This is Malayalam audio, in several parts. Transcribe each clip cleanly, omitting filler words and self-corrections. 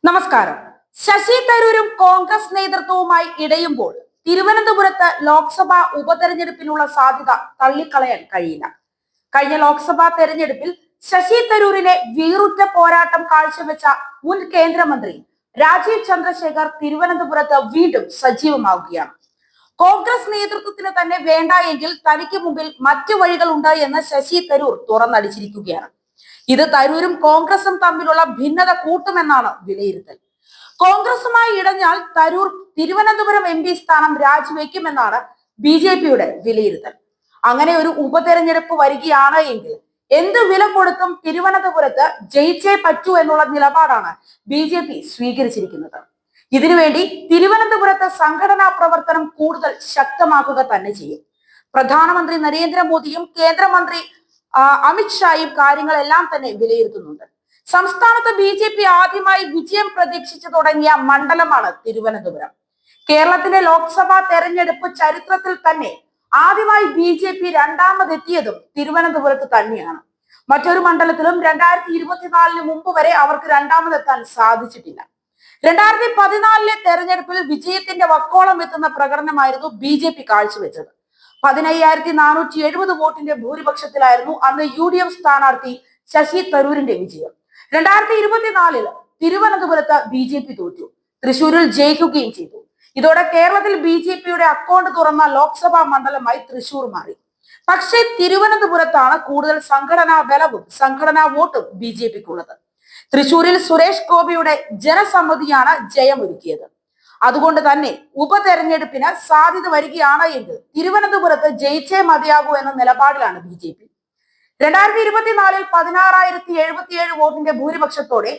നമസ്കാരം. ശശി തരൂരും കോൺഗ്രസ് നേതൃത്വവുമായി ഇടയുമ്പോൾ തിരുവനന്തപുരത്ത് ലോക്സഭാ ഉപതെരഞ്ഞെടുപ്പിനുള്ള സാധ്യത തള്ളിക്കളയാൻ കഴിയില്ല. കഴിഞ്ഞ ലോക്സഭാ തെരഞ്ഞെടുപ്പിൽ ശശി തരൂരിനെ വീറുറ്റ പോരാട്ടം കാഴ്ചവെച്ച മുൻ കേന്ദ്രമന്ത്രി രാജീവ് ചന്ദ്രശേഖർ തിരുവനന്തപുരത്ത് വീണ്ടും സജീവമാവുകയാണ്. കോൺഗ്രസ് നേതൃത്വത്തിന് തന്നെ വേണ്ട എങ്കിൽ തനിക്ക് മുമ്പിൽ മറ്റു വഴികളുണ്ട് എന്ന് ശശി തരൂർ തുറന്നടിച്ചിരിക്കുകയാണ്. ഇത് തരൂരും കോൺഗ്രസും തമ്മിലുള്ള ഭിന്നത കൂട്ടുമെന്നാണ് വിലയിരുത്തൽ. കോൺഗ്രസുമായി ഇടഞ്ഞാൽ തരൂർ തിരുവനന്തപുരം MP സ്ഥാനം രാജിവെക്കുമെന്നാണ് BJPയുടെ വിലയിരുത്തൽ. അങ്ങനെ ഒരു ഉപതെരഞ്ഞെടുപ്പ് വരികയാണ് എങ്കിൽ എന്ത് വില കൊടുത്തും തിരുവനന്തപുരത്ത് ജയിച്ചേ പറ്റൂ എന്നുള്ള നിലപാടാണ് BJP സ്വീകരിച്ചിരിക്കുന്നത്. ഇതിനുവേണ്ടി തിരുവനന്തപുരത്ത് സംഘടനാ പ്രവർത്തനം കൂടുതൽ ശക്തമാക്കുക തന്നെ ചെയ്യും. പ്രധാനമന്ത്രി നരേന്ദ്രമോദിയും കേന്ദ്രമന്ത്രി അമിത്ഷായും കാര്യങ്ങളെല്ലാം തന്നെ വിലയിരുത്തുന്നുണ്ട്. സംസ്ഥാനത്ത് BJP ആദ്യമായി വിജയം പ്രതീക്ഷിച്ചു തുടങ്ങിയ മണ്ഡലമാണ് തിരുവനന്തപുരം. കേരളത്തിലെ ലോക്സഭാ തെരഞ്ഞെടുപ്പ് ചരിത്രത്തിൽ തന്നെ ആദ്യമായി BJP രണ്ടാമതെത്തിയതും തിരുവനന്തപുരത്ത് തന്നെയാണ്. മറ്റൊരു മണ്ഡലത്തിലും 2024 മുമ്പ് വരെ അവർക്ക് രണ്ടാമതെത്താൻ സാധിച്ചിട്ടില്ല. 2014 തെരഞ്ഞെടുപ്പിൽ വിജയത്തിന്റെ വക്കോളം എത്തുന്ന പ്രകടനമായിരുന്നു BJP കാഴ്ചവെച്ചത്. 15,470 വോട്ടിന്റെ ഭൂരിപക്ഷത്തിലായിരുന്നു അന്ന് UDF സ്ഥാനാർത്ഥി ശശി തരൂരിന്റെ വിജയം. 2024 തിരുവനന്തപുരത്ത് BJP തോറ്റു, തൃശൂരിൽ ജയിക്കുകയും ചെയ്തു. ഇതോടെ കേരളത്തിൽ BJPയുടെ അക്കൗണ്ട് തുറന്ന ലോക്സഭാ മണ്ഡലമായി തൃശൂർ മാറി. പക്ഷേ തിരുവനന്തപുരത്താണ് കൂടുതൽ സംഘടനാ ബലവും സംഘടനാ വോട്ടും BJPക്കുള്ളത്. തൃശൂരിൽ സുരേഷ് ഗോപിയുടെ ജനസമ്മതിയാണ് ജയമൊരുക്കിയത്. അതുകൊണ്ട് തന്നെ ഉപതെരഞ്ഞെടുപ്പിന് സാധ്യത വരികയാണ് എങ്കിൽ തിരുവനന്തപുരത്ത് ജയിച്ചേ മതിയാകൂ എന്ന നിലപാടിലാണ് BJP. 2024 16,077 വോട്ടിന്റെ ഭൂരിപക്ഷത്തോടെ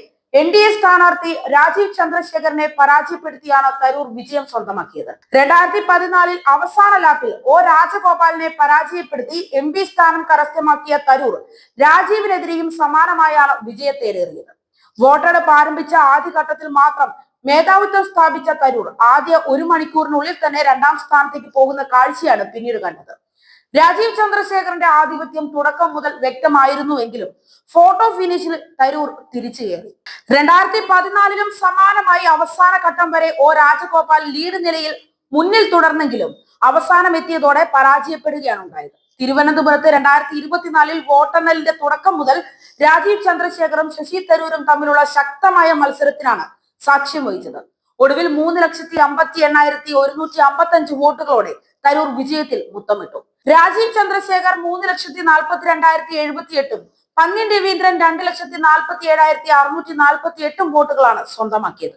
NDA സ്ഥാനാർത്ഥി രാജീവ് ചന്ദ്രശേഖരനെ പരാജയപ്പെടുത്തിയാണ് തരൂർ വിജയം സ്വന്തമാക്കിയത്. 2014 അവസാന ലാപ്പിൽ രാജഗോപാലിനെ പരാജയപ്പെടുത്തി MP സ്ഥാനം കരസ്ഥമാക്കിയ തരൂർ രാജീവിനെതിരെയും സമാനമായാണ് വിജയത്തേറിയത്. വോട്ടെടുപ്പ് ആരംഭിച്ച ആദ്യഘട്ടത്തിൽ മാത്രം മേധാവിത്വം സ്ഥാപിച്ച തരൂർ ആദ്യ 1 മണിക്കൂറിനുള്ളിൽ തന്നെ 2ാം സ്ഥാനത്തേക്ക് പോകുന്ന കാഴ്ചയാണ് പിന്നീട് കണ്ടത്. രാജീവ് ചന്ദ്രശേഖരന്റെ ആധിപത്യം തുടക്കം മുതൽ വ്യക്തമായിരുന്നുവെങ്കിലും ഫോട്ടോ ഫിനിഷിൽ തരൂർ തിരിച്ചു കയറി. 2014 സമാനമായി അവസാന ഘട്ടം വരെ രാജഗോപാൽ ലീഡ് നിലയിൽ മുന്നിൽ തുടർന്നെങ്കിലും അവസാനം എത്തിയതോടെ പരാജയപ്പെടുകയാണ് ഉണ്ടായത്. തിരുവനന്തപുരത്ത് 2024 വോട്ടെണ്ണലിന്റെ തുടക്കം മുതൽ രാജീവ് ചന്ദ്രശേഖറും ശശി തരൂരും തമ്മിലുള്ള ശക്തമായ മത്സരത്തിനാണ് സാക്ഷ്യം വഹിച്ചത്. ഒടുവിൽ 3,58,155 വോട്ടുകളോടെ തരൂർ വിജയത്തിൽ മുത്തമിട്ടു. രാജീവ് ചന്ദ്രശേഖർ 3,42,078 പന്ന്യൻ രവീന്ദ്രൻ 2,47,648 വോട്ടുകളാണ് സ്വന്തമാക്കിയത്.